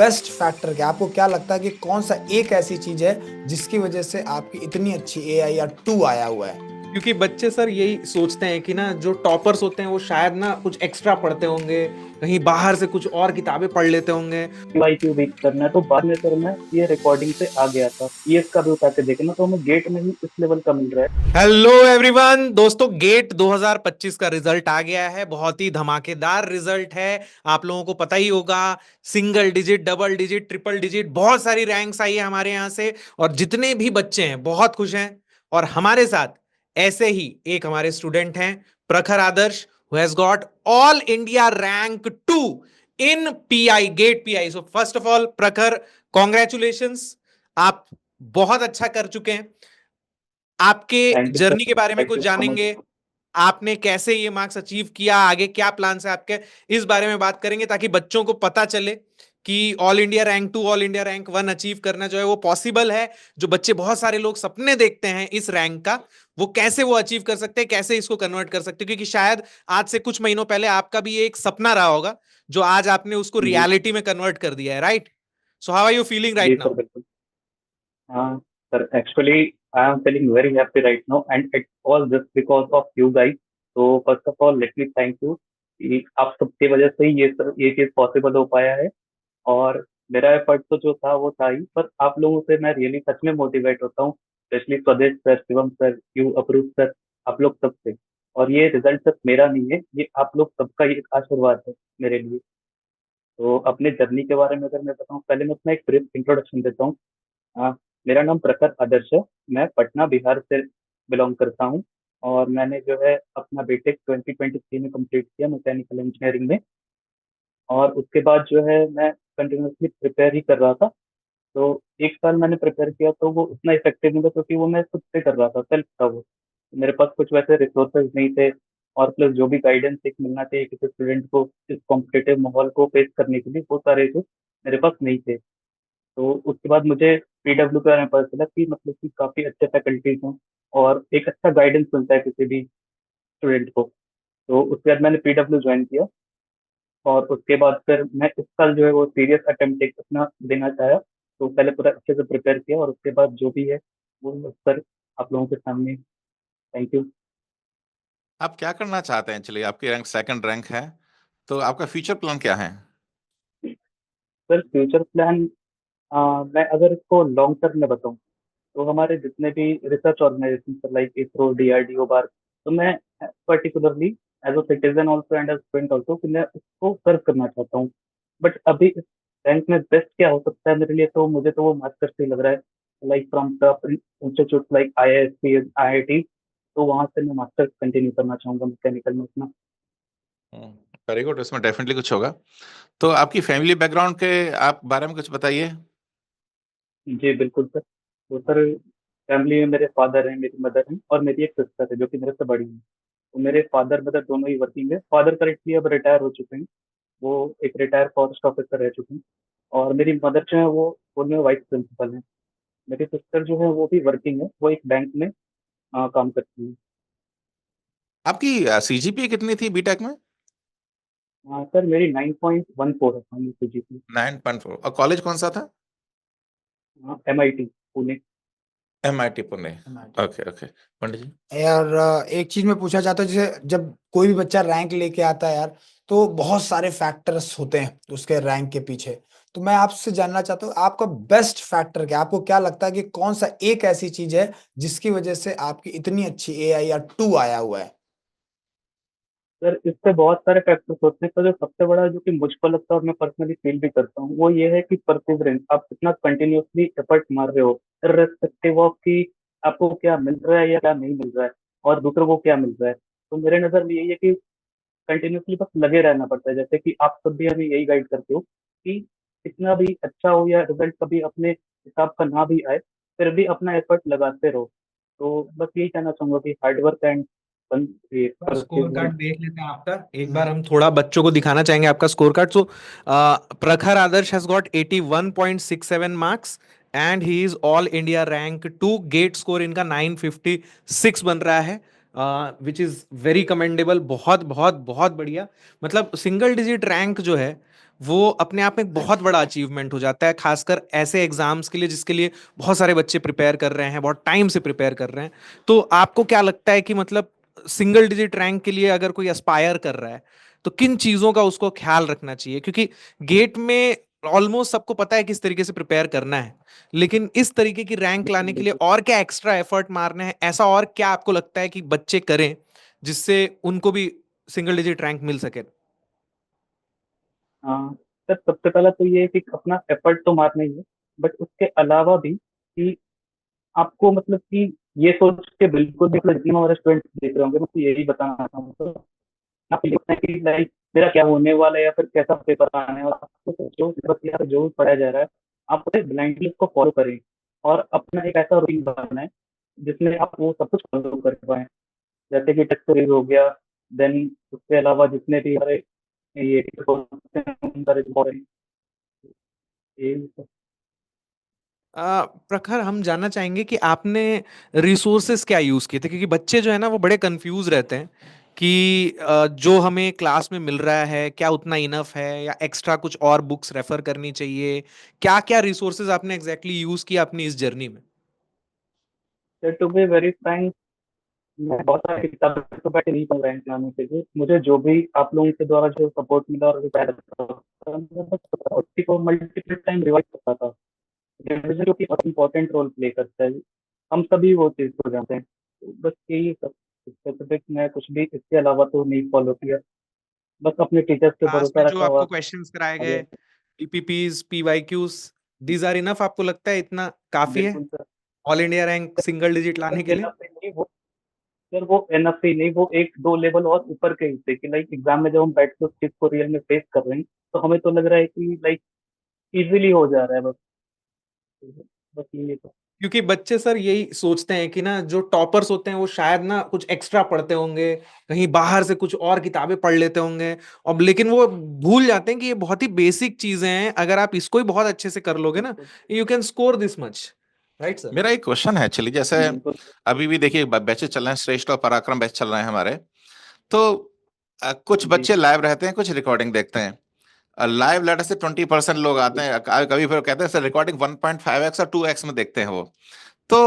Best factor क्या, आपको क्या लगता है कि कौन सा एक ऐसी चीज है जिसकी वजह से आपकी इतनी अच्छी एआई या टू आया हुआ है? क्योंकि बच्चे सर यही सोचते हैं कि ना जो टॉपर्स होते हैं वो शायद ना कुछ एक्स्ट्रा पढ़ते होंगे, कहीं बाहर से कुछ और किताबें पढ़ लेते होंगे। IQ वीक करना है। तो बाद में सर मैं ये रिकॉर्डिंग पे आ गया था, ये इसका भी उठा के देखना, तो हमें गेट में ही इस लेवल का मिल रहा है। हेलो एवरीवन दोस्तों, गेट 2025 का रिजल्ट आ गया है। बहुत ही धमाकेदार रिजल्ट है। आप लोगों को पता ही होगा, single digit, double digit, triple digit, बहुत सारी रैंक्स आई है हमारे यहाँ से। और जितने भी बच्चे हैं बहुत खुश हैं। और हमारे साथ ऐसे ही एक हमारे स्टूडेंट हैं, Prakhar Adarsh, who has got all India rank 2 in PI, GATE PI. So first of all Prakhar, congratulations, आप बहुत अच्छा कर चुके हैं। आपके थैंक यू सर, जर्नी के बारे में थैंक कुछ यू सो मच। जानेंगे, आपने कैसे ये मार्क्स अचीव किया, आगे क्या प्लान है आपके, इस बारे में बात करेंगे ताकि बच्चों को पता चले कि all India rank 2, all India rank 1 achieve करना जो है वो पॉसिबल है। जो बच्चे, बहुत सारे लोग सपने देखते हैं इस रैंक का, वो कैसे वो अचीव कर सकते हैं, कैसे इसको कन्वर्ट कर सकते हैं। क्योंकि शायद आज से कुछ महीनों पहले आपका भी एक सपना रहा होगा जो आज आपने उसको जी रियलिटी में कन्वर्ट कर दिया है, right? So how are you feeling जी राइट सर, नाउ? बिल्कुल। हाँ sir, actually I am feeling very happy right now and it's all just because of you guys. तो first of all let me thank you कि आप सबकी वजह से ही ये चीज पॉसिबल हो पाया है। और मेरा एफर्ट तो जो था वो था ही, पर आप लोगों से मैं रियली सच में मोटिवेट होता हूँ, स्पेशली स्वदेश sir, Shivam sir, you approve sir, आप लोग सबसे। और ये रिजल्ट सिर्फ मेरा नहीं है, ये आप लोग सबका ही एक आशीर्वाद है मेरे लिए। तो अपने जर्नी के बारे में अगर मैं बताऊँ, पहले मैं अपना एक ब्रीफ इंट्रोडक्शन देता हूँ। मेरा नाम प्रखर आदर्श है। मैं पटना बिहार से बिलोंग करता हूँ। और मैंने जो है अपना बीटेक 2023 में कंप्लीट किया मैकेनिकल इंजीनियरिंग में। और उसके बाद जो है मैं कंटिन्यूसली प्रिपेयर ही कर रहा था। तो एक साल मैंने प्रिपेयर किया तो वो उतना इफेक्टिव नहीं था, क्योंकि वो मैं खुद से कर रहा था, सेल्फ था वो। मेरे पास कुछ वैसे रिसोर्सेज नहीं थे। और प्लस जो भी गाइडेंस एक मिलना चाहिए किसी स्टूडेंट को इस कॉम्पिटेटिव माहौल को फेस करने के लिए, वो सारे जो मेरे पास नहीं थे। तो उसके बाद मुझे पीडब्ल्यू के बारे में पता चला कि मतलब कि काफ़ी अच्छे फैकल्टीज हैं और एक अच्छा गाइडेंस मिलता है किसी भी स्टूडेंट को। तो उसके बाद मैंने पीडब्ल्यू ज्वाइन किया। और उसके बाद फिर मैं इस साल जो है वो सीरियस अटेम्प्ट एक अपना देना चाहा। तो पहले पूरा अच्छे से प्रिपेयर किया और उसके बाद जो भी है वो सर आप लोगों के सामने। Thank you. आप क्या करना चाहते हैं? चलिए, आपकी रैंक सेकंड रैंक है, तो आपका फ्यूचर प्लान क्या है? सर फ्यूचर प्लान, मैं अगर इसको लॉन्ग टर्म में बताऊं, तो हमारे जितने भी research organisation like ISRO, DRDO, बार, तो मैं particularly as a citizen also and as student also कि मैं उसको सर्व करना चाहता हूँ। बट अभी इस रैंक में बेस्ट क्या हो सकता है मेरे लिए, तो मुझे तो वो मास्टर्स ही लग रहा है। Like from top institute like IISc, IIT, तो वहां से मैं मास्टर्स कंटिन्यू करना चाहूंगा मैकेनिकल में अपना। वेरी गुड, इसमें डेफिनेटली कुछ होगा। तो आपकी फैमिली बैकग्राउंड के आप बारे में कुछ बताइए। जी बिल्कुल सर। तो सर फैमिली में मेरे फादर हैं, मेरी मदर हैं और मेरी एक सिस्टर है जो कि मेरे से बड़ी है। तो मेरे फादर मदर दोनों ही वर्किंग है। फादर करेंटली अब रिटायर हो चुके हैं, वो एक रिटायर फॉरेस्ट ऑफिसर रह चुके हैं। और मेरी मदर जो है वो स्कूल में वाइस प्रिंसिपल है। मेरी सिस्टर जो है वो भी वर्किंग है, वो एक बैंक में काम करती है। आपकी सीजीपीए कितनी थी बीटेक में? सर मेरी 9.14 है फाइनल सीजीपी। 9.4। और कॉलेज कौन सा था? MIT Pune. MIT Pune. Okay okay, Pandit ji. यार एक चीज मैं पूछना चाहता हूँ, जैसे जब कोई भी बच्चा रैंक लेके आता है यार, तो बहुत सारे फैक्टर्स होते हैं उसके रैंक के पीछे। तो मैं आपसे जानना चाहता हूँ आपका बेस्ट फैक्टर क्या, आपको क्या लगता है कि कौन सा एक ऐसी चीज है जिसकी वजह से आपकी इतनी अच्छी एआई या टू आया हुआ है? सर इससे बहुत सारे फैक्टर्स होते हैं, पर जो सबसे बड़ा जो कि मुझको लगता है और मैं पर्सनली फील भी करता हूँ, वो ये है कि परसिवरेंस। आप कितना कंटिन्यूअसली एफर्ट मार रहे हो, इर्रेस्पेक्टिव ऑफ कि आपको क्या मिल रहा है या क्या नहीं मिल रहा है और दूसरों को क्या मिल रहा है। तो मेरे नजर में यही है कि कंटिन्यूअसली बस लगे रहना पड़ता है। जैसे कि आप सब भी हमें यही गाइड करते हो कि कितना भी अच्छा हो या रिजल्ट कभी अपने हिसाब का ना भी आए, फिर भी अपना एफर्ट लगाते रहो। तो बस यही कहना चाहूंगा कि hard work and score perseverance. Card देख लेते हैं आपका एक बार, हम थोड़ा बच्चों को दिखाना चाहेंगे आपका score card. So Prakhar Adarsh has got 81.67 marks and he is all India rank 2। GATE score इनका 956 बन रहा है, विच इज वेरी कमेंडेबल। बहुत बहुत बहुत बढ़िया। मतलब सिंगल डिजिट रैंक जो है वो अपने आप में एक बहुत बड़ा अचीवमेंट हो जाता है, खासकर ऐसे एग्जाम्स के लिए जिसके लिए बहुत सारे बच्चे प्रिपेयर कर रहे हैं, बहुत टाइम से प्रिपेयर कर रहे हैं। तो आपको क्या लगता है कि मतलब सिंगल डिजिट रैंक के लिए अगर कोई एस्पायर कर रहा है तो किन चीजों का उसको ख्याल रखना चाहिए? क्योंकि गेट में ऑलमोस्ट सबको पता है किस तरीके से प्रिपेयर करना है, लेकिन इस तरीके की रैंक लाने के लिए बिल्कुल। और क्या एक्स्ट्रा एफर्ट मारने हैं, ऐसा और क्या आपको लगता है कि बच्चे करें जिससे उनको भी सिंगल डिजिट रैंक मिल सके? हाँ सर, सबसे पहला तो ये है कि अपना एफर्ट तो मारना ही है, बट उसके अलावा भी कि आपको मतलब कि ये सोच के बिल्कुल भी मतलब जितने हमारे स्टूडेंट्स देख रहे होंगे, मैं तो यही बताना चाहूंगा, आप लिखते हैं कि लाइक मेरा क्या होने वाला है या फिर कैसा पेपर आने वाला है, आपको जो सिलेबस या फिर जो भी पढ़ाया जा रहा है आप उसे ब्लाइंडली उसको फॉलो करें और अपना एक ऐसा रूटीन बनाए जिसमें आप वो सब कुछ फॉलो कर पाए। जैसे कि टेस्ट सीरीज हो गया, देन उसके अलावा जितने भी हमारे ये इम्पोर्टेंट ये सब। प्रखर, हम जानना चाहेंगे कि आपने रिसोर्सेस क्या यूज किए थे, क्योंकि बच्चे जो है ना वो बड़े कंफ्यूज रहते हैं कि जो हमें क्लास में मिल रहा है क्या उतना इनफ है या एक्स्ट्रा कुछ और बुक्स रेफर करनी चाहिए। क्या क्या रिसोर्सेज आपने एग्जैक्टली यूज किया अपनी इस जर्नी में? टू बी वेरी फ्रैंक, मैं बहुत सारी किताबें तो बैठे नहीं पढ़ रहे हैं जाने के लिए, मुझे जो भी आप लोगों के द्वारा जो सपोर्ट मिला और जो मैं बस उसी को मल्टीपल टाइम रिवाइज करता था। रिविजन जो कि बहुत इंपॉर्टेंट रोल प्ले करता है, हम सभी वो चीज़ को जानते हैं। तो बस यही सब, स्पेसिफिक मैं कुछ भी इसके अलावा तो नहीं फॉलो किया, बस अपने टीचर्स पे क्लास में भरोसा जो रखा आपको हुआ क्वेश्चंस कराए आगे। गए, पीपीपीज, पीवाईक्यूज, दीज आर इनफ? आपको लगता है इतना काफी है बिल्कुल sir. All India rank single digit लाने के लिए? एनफ नहीं वो सर, वो एनफ ही नहीं, वो एक दो लेवल और ऊपर के हिस्से की, लाइक एग्जाम में जब हम बैठ के उस चीज को रियल में फेस कर रहे हैं तो हमें तो लग रहा है कि लाइक इजीली हो जा रहा है, बस बस ये तो। क्योंकि बच्चे सर यही सोचते हैं कि ना जो टॉपर्स होते हैं वो शायद ना कुछ एक्स्ट्रा पढ़ते होंगे, कहीं बाहर से कुछ और किताबें पढ़ लेते होंगे, और लेकिन वो भूल जाते हैं कि ये बहुत ही बेसिक चीजें हैं, अगर आप इसको ही बहुत अच्छे से कर लोगे ना बिल्कुल you can score this much. Right sir? मेरा एक क्वेश्चन है एक्चुअली, जैसे बिल्कुल। अभी भी देखिए बैचेस चल रहे हैं, श्रेष्ठ और पराक्रम बैच चल रहे हैं हमारे। तो कुछ जी बच्चे लाइव रहते हैं, कुछ रिकॉर्डिंग देखते हैं। लाइव लेटर से 20% लोग आते जी। हैं, कभी फिर कहते हैं सर रिकॉर्डिंग 1.5x और 2x में देखते हैं वो। तो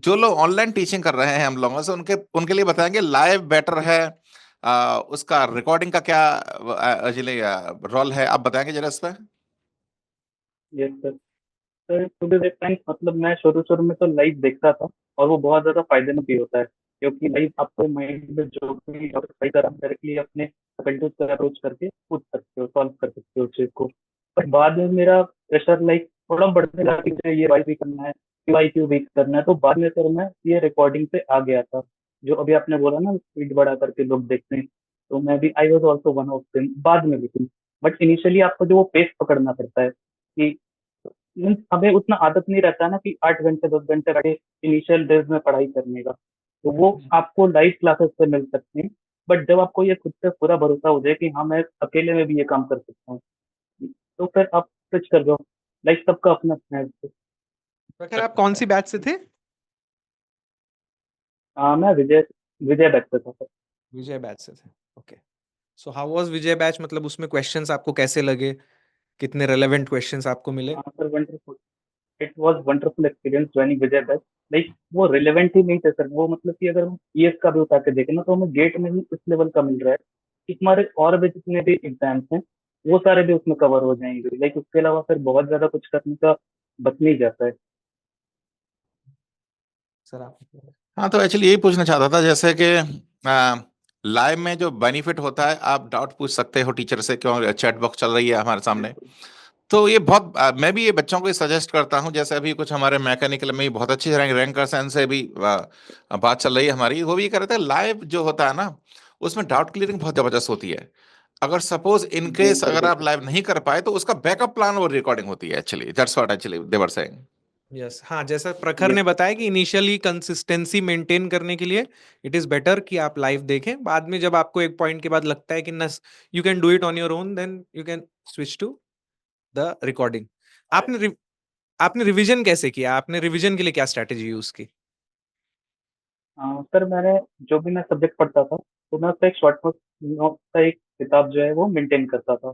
जो लोग ऑनलाइन टीचिंग कर रहे हैं हम लोगों से, उनके उनके लिए बताएंगे लाइव बेटर है, उसका रिकॉर्डिंग का क्या अजली रोल है, आप बताएंगे जरा इस पे। Yes sir. Sir to be very frank, मतलब मैं शुरू शुरू में तो लाइव देखता था और वो बहुत ज्यादा फायदेमंद भी होता है, क्योंकि लाइव आपको माइंड में जो भी डायरेक्टली डायरेक्टली अपने फैकल्टी से अप्रोच करके पूछ सकते हो, सॉल्व कर सकते हो उस चीज को। पर बाद में मेरा प्रेशर लाइक थोड़ा बढ़ने लगा कि मुझे ये वाई भी करना है, वाई क्यू भी करना है, तो बाद में सर मैं ये रिकॉर्डिंग पे आ गया था। जो अभी आपने बोला ना स्पीड बढ़ा करके लोग देखते हैं, तो मैं भी I was also one of them बाद में, लेकिन बट इनिशियली आपको जो वो पेस पकड़ना पड़ता है कि मीन्स हमें उतना आदत नहीं रहता ना कि 8 घंटे 10 घंटे बैठे इनिशियल डेज में पढ़ाई करने का, तो वो आपको लाइव क्लासेस से मिल सकते हैं। बट जब आपको ये खुद पे पूरा भरोसा हो जाए कि हाँ मैं अकेले में भी ये काम कर सकता हूँ, तो फिर आप स्विच कर जाओ। लाइक सबका अपना अपना है। प्रखर, आप कौन सी बैच से थे? मैं विजय विजय बैठ पे था सर। विजय बैच से थे। Okay. So how was Vijay batch? मतलब उसमें क्वेश्चंस आपको कैसे लगे, कितने रेलेवेंट क्वेश्चंस आपको मिले? हाँ sir, wonderful, it was wonderful experience joining Vijay batch. Like वो रिलेवेंट ही नहीं थे सर, वो मतलब कि अगर हम ईएस का भी उठा के देखें ना तो हमें गेट में ही इस लेवल का मिल रहा है कि हमारे और भी जितने भी एग्जाम्स हैं वो सारे भी उसमें कवर हो जाएंगे, लाइक उसके अलावा फिर बहुत ज्यादा कुछ करने का बच नहीं जाता है। सर आप? हाँ, तो एक्चुअली यही पूछना चाहता था, जैसे कि लाइव में जो बेनिफिट होता है, आप डाउट पूछ सकते हो टीचर से, क्यों चैट बॉक्स चल रही है हमारे सामने। बिल्कुल। तो ये बहुत मैं भी ये बच्चों को सजेस्ट करता हूँ, जैसे अभी कुछ हमारे मैकेनिकल में भी बहुत अच्छी रैंकर सेंस से भी बात चल रही है हमारी, वो भी ये कह रहे थे लाइव जो होता है ना, उसमें डाउट क्लियरिंग बहुत जबरदस्त होती है। अगर suppose in the case sir अगर आप बिल्कुल। लाइव नहीं कर पाए तो उसका बैकअप प्लान वो रिकॉर्डिंग होती है, actually that's what actually they were saying. Yes, हाँ, जैसा प्रखर यस ने बताया कि इनिशियली कंसिस्टेंसी मेंटेन करने के लिए इट इज बेटर कि आप लाइव देखें, बाद में जब आपको एक पॉइंट के बाद लगता है कि नस you can do it on your own, then you can switch to the recording. आपने आपने रिवीजन कैसे किया? आपने रिवीजन के लिए क्या स्ट्रैटेजी यूज की? सर, मैंने जो भी मैं सब्जेक्ट पढ़ता था तो मैं उसका एक शॉर्ट नोट का एक किताब जो है वो मेंटेन करता था।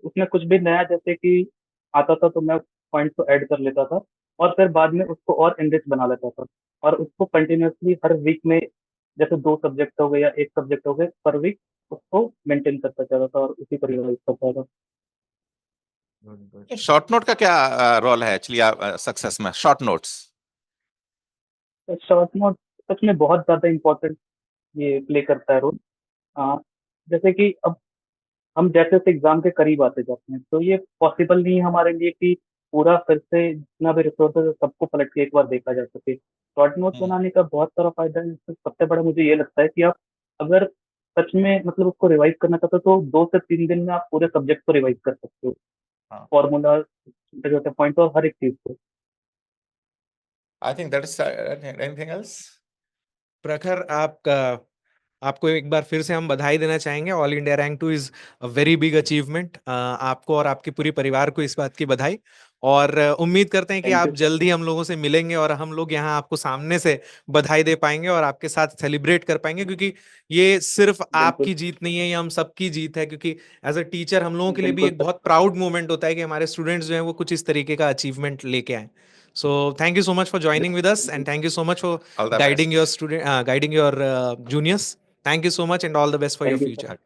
उसमें कुछ भी नया जैसे कि आता था तो मैं पॉइंट को ऐड कर लेता था और फिर बाद में उसको और एनरिच बना लेता था और उसको कंटिन्यूअसली हर वीक में जैसे 2 सब्जेक्ट हो गए या 1 सब्जेक्ट हो गए पर वीक उसको मेंटेन करता चला था और उसी पर रिवाइज करता था। शॉर्ट नोट का क्या रोल है एक्चुअली सक्सेस में, शॉर्ट नोट्स? तो शॉर्ट नोट सच में बहुत ज़्यादा इम्पोर्टेंट ये प्ले करता है रोल। जैसे कि अब हम जैसे-जैसे एग्ज़ाम के करीब आते जाते हैं, तो ये पॉसिबल नहीं है हमारे लिए कि पूरा फिर से जितना भी रिसोर्सेज़ है सबको पलट के एक बार देखा जा सके। शॉर्ट नोट बनाने का बहुत सारा फ़ायदा है, इसमें सबसे बड़ा मुझे ये लगता है कि आप अगर सच में मतलब उसको रिवाइज़ करना चाहते हो तो 2 से 3 दिन में आप पूरे सब्जेक्ट को रिवाइज़ कर सकते हो। हाँ। फ़ॉर्मूला, छोटे-छोटे पॉइंट और हर एक चीज़ को। I think that is anything else? प्रखर, आपको एक बार फिर से हम बधाई देना चाहेंगे। All India rank 2 is a very big achievement. आपको और आपके पूरे परिवार को इस बात की बधाई, और उम्मीद करते हैं कि थैंक आप यू सर। जल्द ही हम लोगों से मिलेंगे और हम लोग यहाँ आपको सामने से बधाई दे पाएंगे और आपके साथ सेलिब्रेट कर पाएंगे, क्योंकि ये सिर्फ बिल्कुल, आपकी जीत नहीं है, ये हम सबकी जीत है। क्योंकि एज अ टीचर हम लोगों के लिए भी बिल्कुल एक सर। बहुत प्राउड मोमेंट होता है कि हमारे स्टूडेंट्स जो हैं वो कुछ इस तरीके का अचीवमेंट लेके आए। So thank you so much for joining with us, and thank you so much for all the guiding best. your student, guiding your juniors. Thank you so much, and all the best for your thank you sir. future.